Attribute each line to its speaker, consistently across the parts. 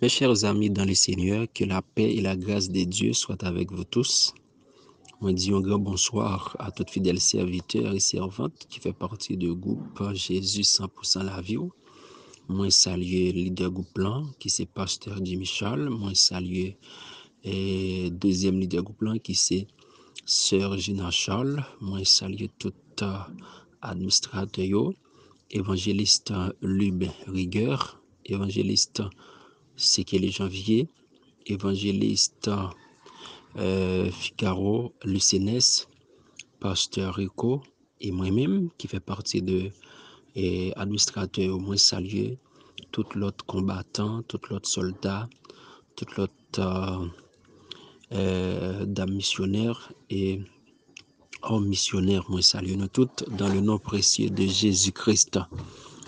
Speaker 1: Mes chers amis dans le Seigneur, que la paix et la grâce de Dieu soient avec vous tous. Moi dis un grand bonsoir à toute fidèle serviteur et servante qui fait partie du groupe Jésus 100% la vie. Moi salue leader groupe plan qui c'est pasteur Jimmy Charles. Moi salue deuxième leader groupe plan qui c'est sœur Gina Charles. Moi salue tout administrateur, évangéliste Lube Rigueur, évangéliste Sekele Janvier, évangéliste Figaro Lucenes, pasteur Rico et moi-même qui fait partie de administrateur au moins saluer tout l'autre combattant, tout l'autre soldat, tout l'autre dame missionnaire et hommes missionnaires, moi salue nous toutes dans le nom précieux de Jésus-Christ.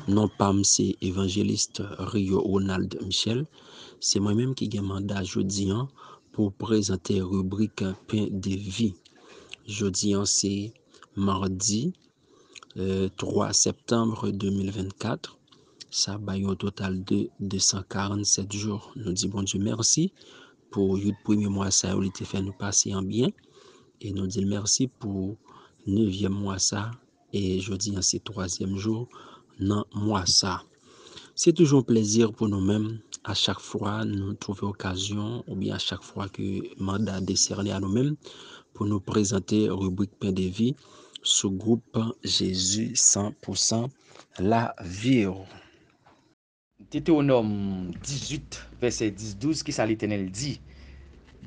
Speaker 1: Non pas c'est évangéliste Rio Ronald Michel, c'est moi-même qui ai mandat jeudi pour présenter rubrique Pain de vie. Jeudi c'est mardi 3 septembre 2024. Ça va un total de 247 jours. Nous disons bon Dieu merci pour le premier mois ça il était fait nous passer en bien et nous disons merci pour 9e mois ça et jeudi c'est 3e jour dans mois ça. C'est toujours un plaisir pour nous-mêmes à chaque fois nous trouver occasion ou bien à chaque fois que mandat décerné à nous-mêmes pour nous présenter rubrique Pain de vie sous groupe Jésus 100% la vie.
Speaker 2: Deutéronome 18, verset 10-12, qui ça l'Éternel dit?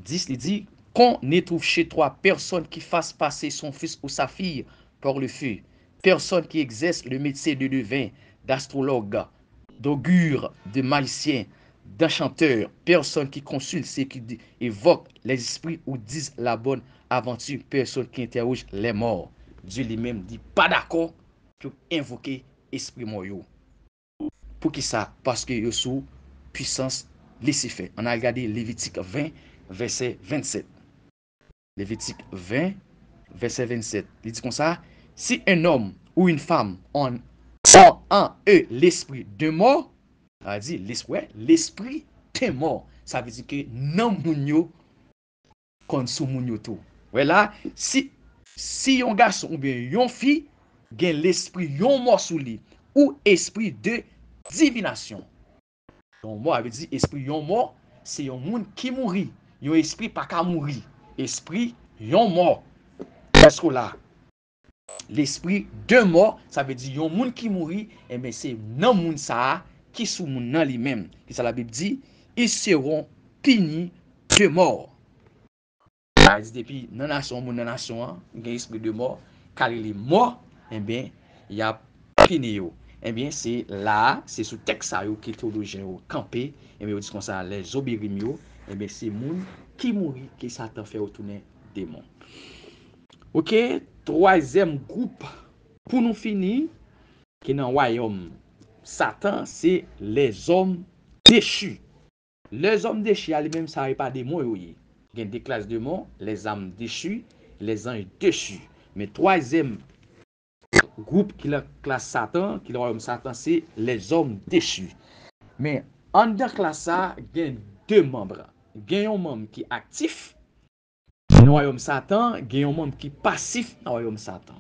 Speaker 2: 10, il dit, qu'on ne trouve chez toi personne qui fasse passer son fils ou sa fille par le feu, personne qui exerce le métier de devin, d'astrologue, d'augure, de magicien, d'enchanteur, personne qui consulte ceux qui évoquent les esprits ou disent la bonne aventure, personne qui interroge les morts. Dieu lui-même dit pas d'accord pour invoquer esprit mort. Pour qui ça? Parce que yo sous puissance Lucifer. On a regardé Lévitique 20, verset 27. Lévitique 20, verset 27. Il dit comme ça, si un homme ou une femme ont en eux l'esprit de mort, ça dit l'esprit de mort. Ça veut dire que non moun yo kon sou moun yo tout. Voilà, si yon garçon ou bien yon fille gen l'esprit yon mort sou li ou esprit de divination. Yon mort veut dire esprit yon mort, c'est yon moun qui mouri. Yon esprit pas ka mouri. Esprit yon mort. Parce que là, l'esprit de mort, ça veut dire yon moun qui mouri, et bien c'est nan moun sa qui sou moun nan li même. Et ça la Bible dit, ils seront punis de mort. Ça dit depuis nan nation moun nan nation, gen esprit de mort, car il est mort, et bien il y a puni yo. Eh bien, c'est là, c'est sous texte ça que les théologiens ont campé, et bien, on dit comme ça, les obérim, et bien, c'est moun qui mourit, qui Satan fait retourner démon. Ok, troisième groupe, pour nous finir, qui est dans le royaume Satan, c'est les hommes déchus. Les hommes déchus, même ça n'est pas des mots, il y a des classes de mots, les âmes déchues, les anges déchus. Mais troisième groupe qui la classe Satan, qui le royaume Satan, c'est les hommes déchus. Mais en dans classe ça, il y a deux membres. Il y a un membre qui est actif dans le royaume Satan, il y a un membre qui est passif dans le royaume Satan.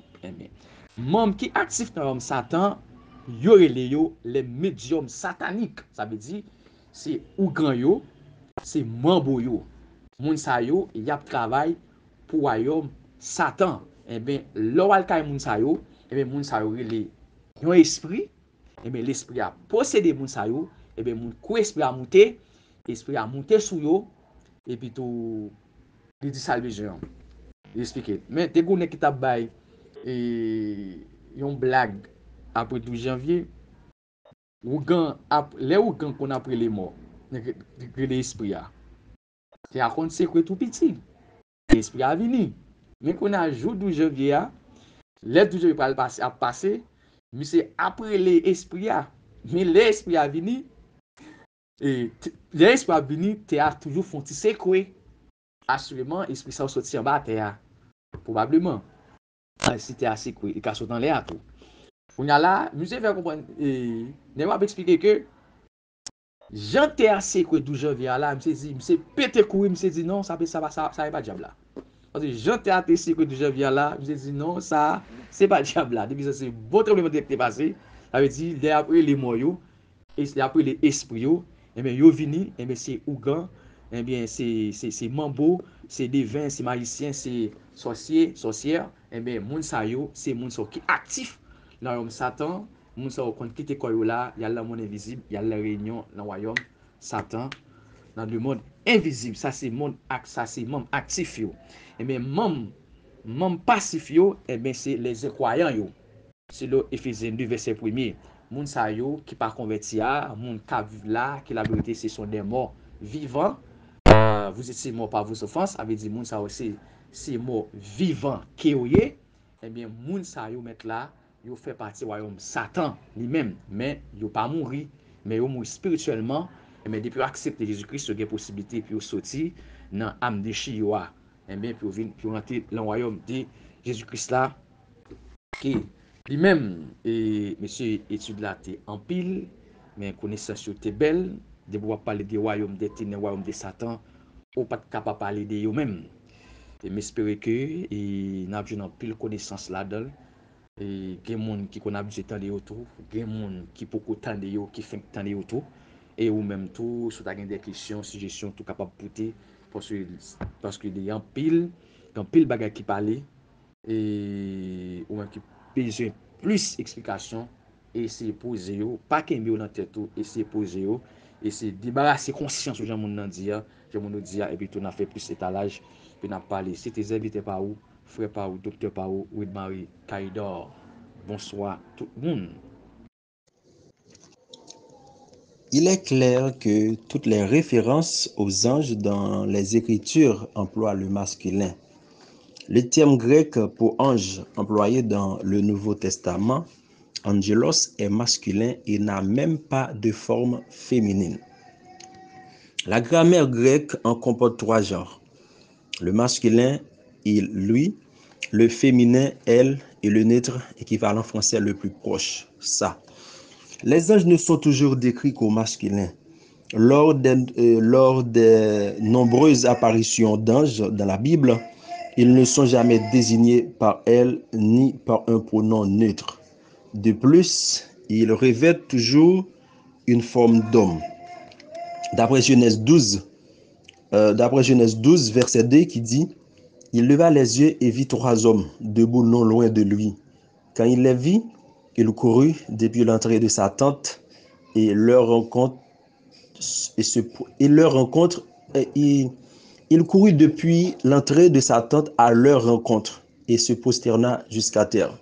Speaker 2: Membre qui est actif dans le royaume Satan, il y a les médiums sataniques. Ça veut dire, c'est ou grand yo, c'est membre yo. Moun sa yo, y a travail pour le royaume Satan. Eh bien, l'oral kay moun sa yo, eh bien, moun sa yo relé yon esprit, eh bien, l'esprit a possédé moun sa yo, eh bien, moun kou esprit a monté sou yo, et puis tout, il dit salve Jean. Il explique. Mais te gounen ki tap bay, yon blague, après 12 janvier, les ougan qu'on après les morts, l'esprit a. C'est à compte secret tout petit. L'esprit a vini. Mais qu'on a jour 12 janvier, les 12 janvier a passé, mais c'est après l'esprit a. Mais l'esprit a vini, et l'esprit a vini, tu as toujours fonti secret. Assurément, l'esprit ça sorti en bas terre. Probablement. Si tu as secret, il a sauté dans l'air tout. On a là, nous faire comprendre, ne m'a expliqué que J'étais assez que 12 janvier là, m'se pété courir, m'se dit non, ça pas diable là. Parce que j'étais assez que 12 janvier là, m'se dit non, ça c'est pas diable là. Depuis ça c'est beau tremblement de terre qui est passé, ça veut dire après les moyaux et après les esprits et bien yo vini et bien c'est ougan, et bien c'est mambo, c'est devin, c'est magicien, c'est sorcier, sorcière, et bien moun sa yo, c'est moun qui actif dans le Satan. Moun sa kon kite koyo là, il y a le monde invisible, il y a la réunion dans le royaume Satan, dans le monde invisible. Ça c'est monde ça c'est monde actif yo. Et bien monde passif yo, et bien c'est les croyants yo. C'est le Ephésiens 2 verset 1er. Moun sa yo qui pas converti a, moun ka vive là, qui la vérité ce sont des morts vivants. Vous étiez mort par vos offenses, avait dit moun sa yo c'est mort vivant qui est. Eh bien moun sa yo met là, yo fait partie royaume Satan lui-même, mais yo pas mourir, mais yo mourir spirituellement. Mais depuis accepter Jésus-Christ, il y a possibilité puis sortir dans âme de chioa. Eh bien puis rentrer dans le royaume de Jésus-Christ là qui lui-même et monsieur étude là t'es en pile, mais connaissance t'es belle, de pouvoir parler des royaumes des ténèbres, royaume de Satan, ou pas capable parler de eux-mêmes. Et m'espérer que et n'a pas en pile connaissance là-dedans. Et gen moun qui qu'on a besoin tande autour, gen moun qui beaucoup tande yo, qui fait tande autour et ou même tout sur ta gen des questions, suggestions tout capable porter parce que il y a en pile bagay qui parler et ou même qui besoin plus explication et c'est poser yo, pas kembe yo dans tête ou et c'est poser yo et c'est débarrasser conscience aux gens moun nan dire, gens moun dit et puis tout n'a fait plus étalage puis n'a parlé. C'était invité par où frère Paou, docteur Paou, Marie Kaidor. Bonsoir tout le monde.
Speaker 1: Il est clair que toutes les références aux anges dans les Écritures emploient le masculin. Le terme grec pour ange employé dans le Nouveau Testament, angelos, est masculin et n'a même pas de forme féminine. La grammaire grecque en comporte 3 genres. Le masculin, il, lui, le féminin, elle, et le neutre, équivalent français le plus proche, ça. Les anges ne sont toujours décrits qu'au masculin. Lors des nombreuses apparitions d'anges dans la Bible, ils ne sont jamais désignés par elle ni par un pronom neutre. De plus, ils revêtent toujours une forme d'homme. D'après Genèse 12, verset 2, qui dit « Il leva les yeux et vit 3 hommes debout non loin de lui. Quand il les vit, il courut depuis l'entrée de sa tente et leur rencontre il courut depuis l'entrée de sa tente à leur rencontre et se prosterna jusqu'à terre. »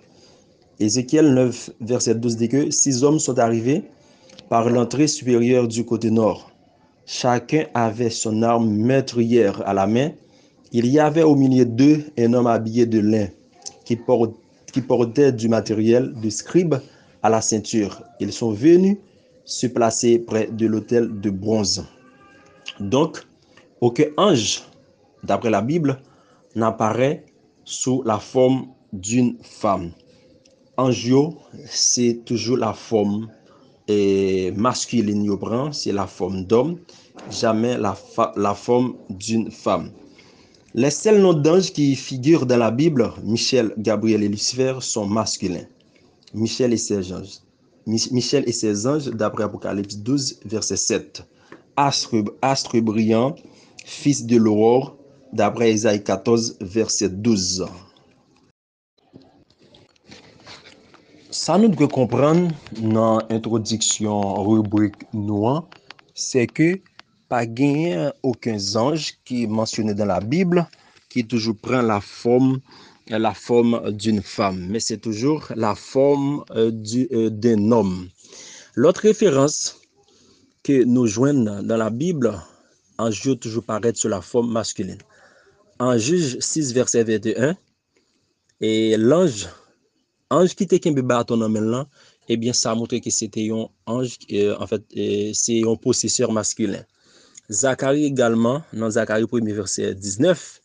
Speaker 1: Ézéchiel 9, verset 12 dit que 6 hommes sont arrivés par l'entrée supérieure du côté nord. Chacun avait son arme meurtrière à la main. Il y avait au milieu d'eux un homme habillé de lin qui portait du matériel de scribe à la ceinture. Ils sont venus se placer près de l'autel de bronze. Donc, aucun ange, d'après la Bible, n'apparaît sous la forme d'une femme. Angio, c'est toujours la forme masculine, c'est la forme d'homme, jamais la forme d'une femme. Les seuls noms d'anges qui figurent dans la Bible, Michel, Gabriel et Lucifer, sont masculins. Michel et ses anges, d'après Apocalypse 12, verset 7. Astre brillant, fils de l'aurore, d'après Isaïe 14, verset 12. Ça nous doit comprendre dans l'introduction rubrique noire, c'est que pas gagné aucun ange qui est mentionné dans la Bible qui toujours prend la forme d'une femme, mais c'est toujours la forme d'un homme. L'autre référence que nous joignons dans la Bible, ange toujours paraît sur la forme masculine. En Juge 6, verset 21, et l'ange qui était un bâton dans main, eh bien ça montre que c'était un ange, en fait c'est un possesseur masculin. Zacharie également, dans Zacharie 1er verset 19,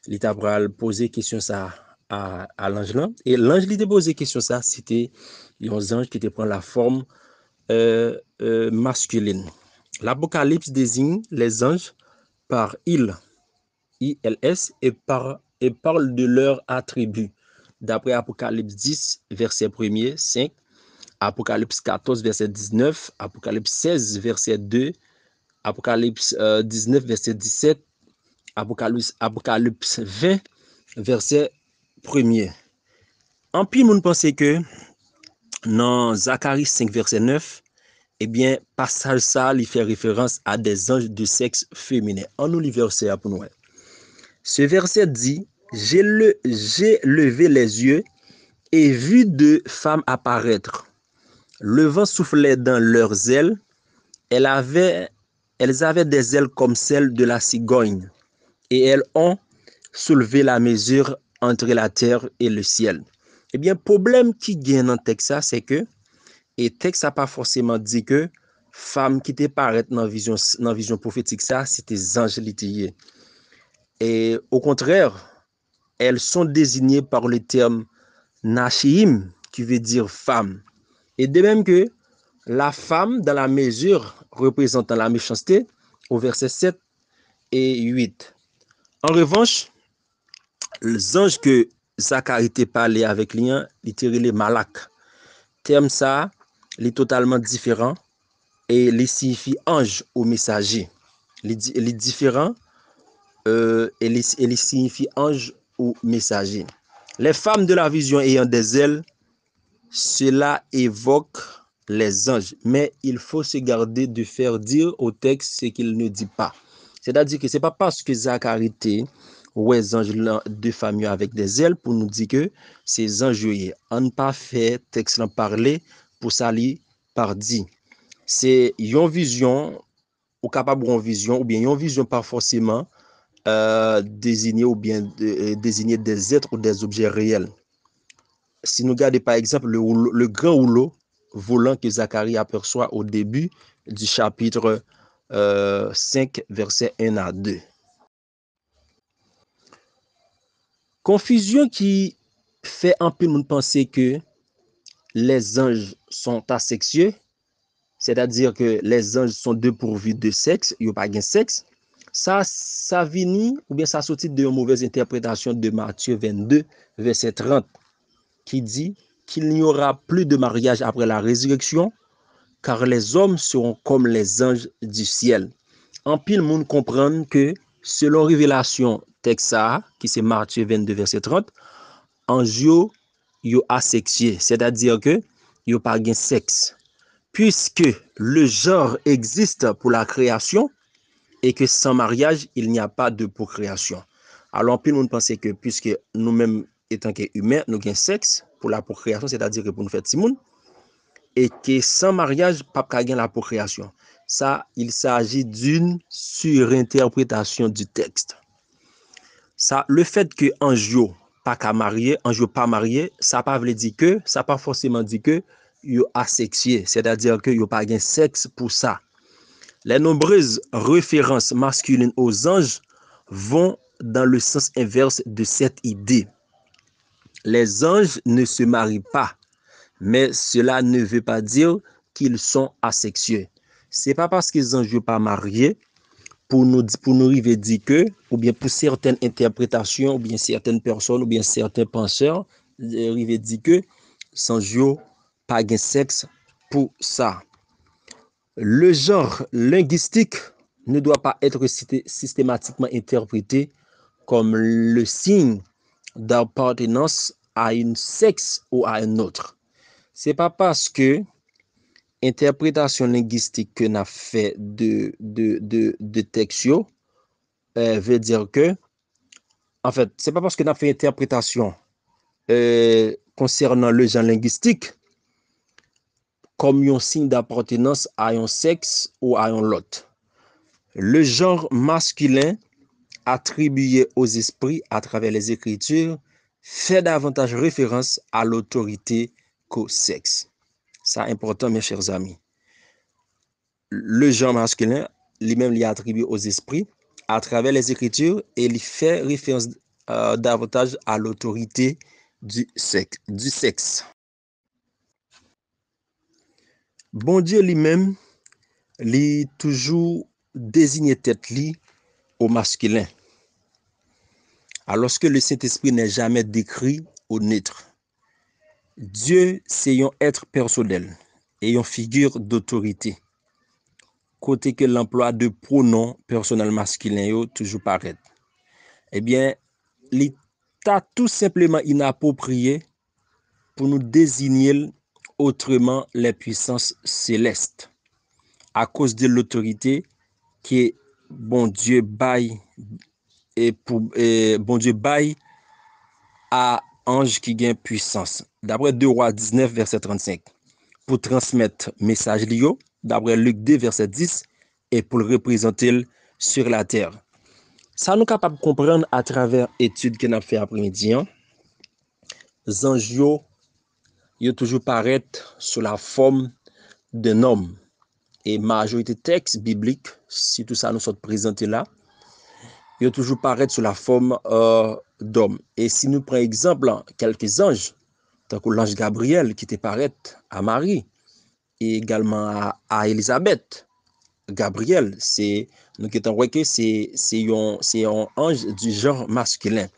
Speaker 1: il t'a posé question ça à l'ange là, et l'ange lui a posé question ça, c'était un ange qui était prend la forme masculine. L'Apocalypse désigne les anges par ils, ILS, et parle de leurs attributs. D'après Apocalypse 10, verset 1er, 5, Apocalypse 14, verset 19, Apocalypse 16, verset 2, Apocalypse 19, verset 17, Apocalypse 20, verset 1er. En pile, moun pense que dans Zacharie 5, verset 9, eh bien, passage ça, il fait référence à des anges de sexe féminin. En nous, le verset pour nous. Ce verset dit, j'ai levé les yeux et vu deux femmes apparaître. Le vent soufflait dans leurs ailes. Elles avaient des ailes comme celles de la cigogne. Et elles ont soulevé la mesure entre la terre et le ciel. Eh bien, problème qui gagne dans le texte, c'est que, et texte n'a pas forcément dit que femme qui te paraît dans vision prophétique, ça, c'était anges litiers. Et au contraire, elles sont désignées par le terme Nashim, qui veut dire femme. Et de même que la femme, dans la mesure représentant la méchanceté, au verset 7 et 8. En revanche, les anges que Zacharie t'a parlé avec lui, il était les malak. Terme ça, il est totalement différent et il signifie ange ou messager. Il est différent et il signifie ange ou messager. Les femmes de la vision ayant des ailes, cela évoque les anges, mais il faut se garder de faire dire au texte ce qu'il ne dit pas. C'est-à-dire que ce n'est pas parce que Zacharie était ou les anges de famille avec des ailes pour nous dire que ces anges, on n'a pas fait texte parler pour s'allier par dit. C'est une vision, ou capable d'une vision, ou bien une vision pas forcément désigner ou bien désigner des êtres ou des objets réels. Si nous regardons par exemple le grand rouleau volant que Zacharie aperçoit au début du chapitre 5, versets 1 à 2. Confusion qui fait un peu monde penser que les anges sont asexués, c'est-à-dire que les anges sont dépourvus de sexe, il n'y a pas de sexe. Ça vient ou bien ça sortit de une mauvaise interprétation de Matthieu 22, verset 30, qui dit qu'il n'y aura plus de mariage après la résurrection, car les hommes seront comme les anges du ciel. En pile, monde comprendre que selon révélation texte ça, qui c'est Matthieu 22, verset 30, ange yo asexué, c'est-à-dire que yo pas gen sexe. Puisque le genre existe pour la création et que sans mariage, il n'y a pas de procréation. Alors, puis nous pensons que puisque nous-mêmes, étant qu'humains, nous avons sexe pour la procréation, c'est-à-dire que pour nous faire timoun, et que sans mariage, pas la procréation. Ça, il s'agit d'une surinterprétation du texte. Ça, le fait que ange pas qu'à marier, ange pas marié, ça pas veut dire que, ça pas forcément dit que yo asexué, c'est-à-dire que yo pas gain sexe pour ça. Les nombreuses références masculines aux anges vont dans le sens inverse de cette idée. Les anges ne se marient pas, mais cela ne veut pas dire qu'ils sont asexués. C'est pas parce qu'ils ne sont pas mariés pour nous arriver dire que, ou bien pour certaines interprétations, ou bien certaines personnes, ou bien certains penseurs, arriver dire que sans jour pas de sexe pour ça. Le genre linguistique ne doit pas être systématiquement interprété comme le signe d'appartenance à un sexe ou à un autre. C'est pas parce que interprétation linguistique que n'a fait de texte veut dire que, en fait, c'est pas parce que n'a fait interprétation concernant le genre linguistique comme un signe d'appartenance à un sexe ou à un lot. Le genre masculin attribué aux esprits à travers les Écritures fait davantage référence à l'autorité qu'au sexe. C'est important, mes chers amis. Le genre masculin, lui-même, lui attribué aux esprits à travers les Écritures et il fait référence davantage à l'autorité du sexe. Bon Dieu lui-même li toujours désigné tête li au masculin, alors que le Saint-Esprit n'est jamais décrit au neutre. Dieu, c'est un être personnel et une figure d'autorité. Côté que l'emploi de pronoms personnels masculins yo toujours paraît. Eh bien, l'état tout simplement inapproprié pour nous désigner autrement les puissances célestes à cause de l'autorité que bon Dieu baille bon Dieu baille à ange qui gagne puissance. D'après 2 Rois 19 verset 35 pour transmettre message lio d'après Luc 2 verset 10 et pour le représenter sur la terre. Ça nous capable de comprendre à travers études que nous fait après-midi. Ange yo toujours paraître sous la forme d'un homme. Et majorité texte biblique, si tout ça nous sont présenté là, yo toujours paraître sous la forme d'homme. Et si nous prenons exemple quelques anges, tant que l'ange Gabriel qui te paraît à Marie et également à Élisabeth. Gabriel, c'est nous qui t'envoie que c'est un ange du genre masculin.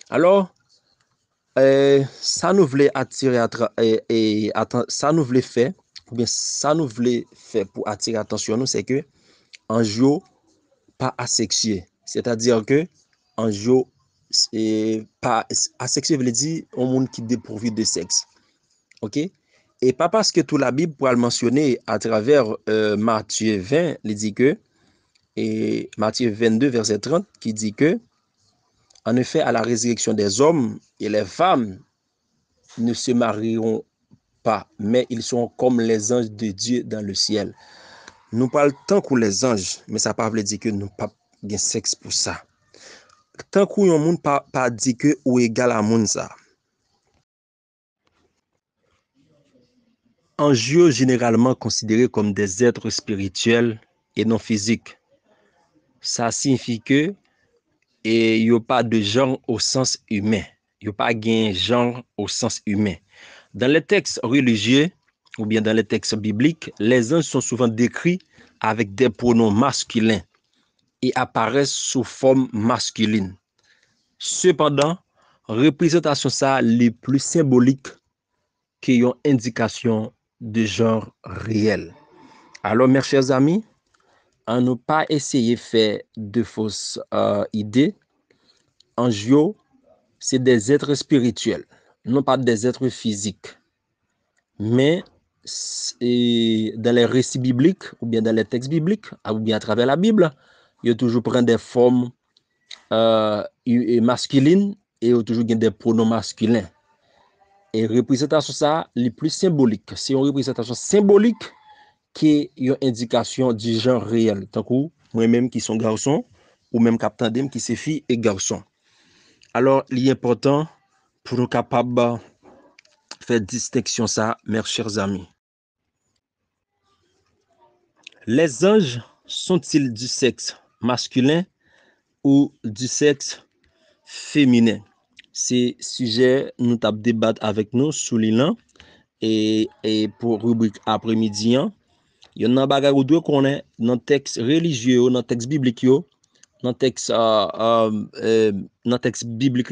Speaker 1: Alors ça nous voulait attirer ça nous voulait faire ou bien ça nous voulait faire pour attirer attention nous c'est que ange pas asexué, c'est-à-dire que ange pas asexué veut dire un monde qui dépourvu de sexe. OK? Et pas parce que toute la Bible pour le mentionner à travers Matthieu 20, il dit que et Matthieu 22 verset 30 qui dit que en effet à la résurrection des hommes et les femmes ne se marieront pas, mais ils sont comme les anges de Dieu dans le ciel. Nous parlons tant que les anges, mais ça ne veut pas dire que nous pas de sexe pour ça. Tant que yon moun pas dit que ou égal à moun ça. Anges généralement considérés comme des êtres spirituels et non physiques. Ça signifie que et il n'y a pas de genre au sens humain. Il n'y a pas de genre au sens humain. Dans les textes religieux ou bien dans les textes bibliques, les anges sont souvent décrits avec des pronoms masculins et apparaissent sous forme masculine. Cependant, représentation ça les plus symboliques qui ont indication de genre réel. Alors, mes chers amis, à ne pas essayer de faire de fausses idées. Anges, c'est des êtres spirituels, non pas des êtres physiques. Mais dans les récits bibliques, ou bien dans les textes bibliques, ou bien à travers la Bible, il y a toujours prendre des formes masculines et il y a toujours des pronoms masculins. Et représentation ça, les plus symboliques. C'est une représentation symbolique qui est une indication du genre réel. Tant que moi-même qui sont garçons, ou même captain qui c'est fille et garçon. Alors, il est important pour nous capables de faire distinction ça, mes chers amis. Les anges sont-ils du sexe masculin ou du sexe féminin? C'est sujet nous tap débattre avec nous sous l'élan et pour rubrique après-midi. Il y a un bagage ou deux qu'on est dans texte religieux, dans texte biblique, dans texte biblique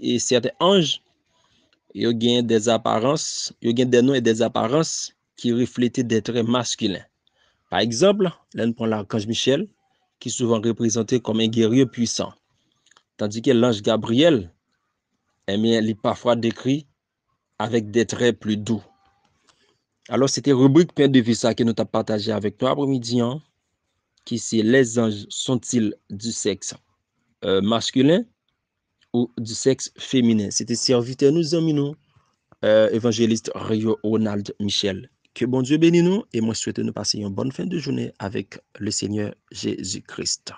Speaker 1: et certains anges ils ont des apparences, ils ont des noms et des apparences qui reflètent des traits masculins. Par exemple, là, nous prenons l'archange Michel, qui est souvent représenté comme un guerrier puissant. Tandis que l'ange Gabriel, il est parfois décrit avec des traits plus doux. Alors, c'était rubrique Pain de vie ça que nous avons partagé avec toi après-midi, qui c'est les anges sont-ils du sexe masculin ou du sexe féminin? C'était serviteur nous amis nous, évangéliste Rio Ronald Michel. Que bon Dieu bénisse nous et moi souhaite nous passer une bonne fin de journée avec le Seigneur Jésus-Christ.